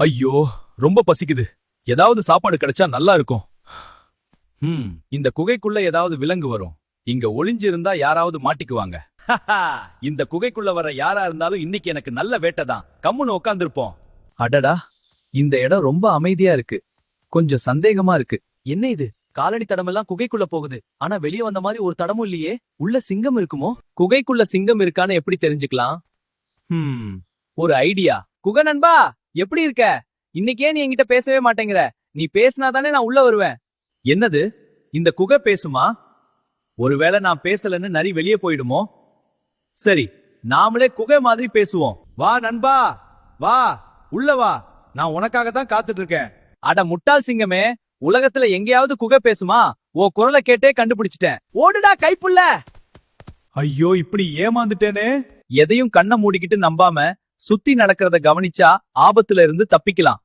ஐயோ, ரொம்ப பசிக்குது. ஏதாவது சாப்பாடு கிடைச்சா நல்லா இருக்கும். இந்த குகைக்குள்ள ஏதாவது விலங்கு வரும். இங்க ஒளிஞ்சிருந்தா யாராவது மாட்டிக்குவாங்க. இந்த குகைக்குள்ள வர யாரா இருந்தாலும் இன்னைக்கு எனக்கு நல்ல வேட்டைதான். கம்முன்னு உட்கார்ந்திருப்போம். அடடா, இந்த இடம் ரொம்ப அமைதியா இருக்கு. கொஞ்சம் சந்தேகமா இருக்கு. என்ன இது? காலடி தடமெல்லாம் குகைக்குள்ள போகுது. ஆனா வெளியே வந்த மாதிரி ஒரு தடமும் இல்லையே. உள்ள சிங்கம் இருக்குமோ? குகைக்குள்ள சிங்கம் இருக்கான்னு எப்படி தெரிஞ்சுக்கலாம்? ஒரு ஐடியா. குகை நண்பா, எப்படி இருக்க? இன்னைக்கே நீ என்கிட்ட பேசவே மாட்டேங்கிற. நீ பேசினாதானே நான் உள்ள வருவேன். என்னது? இந்த குகை பேசுமா? ஒருவேளை நான் பேசலன்னு நரி வெளியே போயிடுமோ? சரி, நாமளே குகை மாதிரி பேசுவோம். வா நண்பா, வா, உள்ள வா. நான் உனக்காக தான் காத்துட்டு இருக்கேன். அட முட்டாள் சிங்கமே, உலகத்துல எங்கேயாவது குகை பேசுமா? ஓ குரலை கேட்டே கண்டுபிடிச்சிட்டேன். ஓடுடா கைப்புள்ள. ஐயோ, இப்படி ஏமாந்துட்டேனே. எதையும் கண்ணை மூடிக்கிட்டு நம்பாம சுத்தி நடக்கிறத கவனிச்சா ஆபத்துல இருந்து தப்பிக்கலாம்.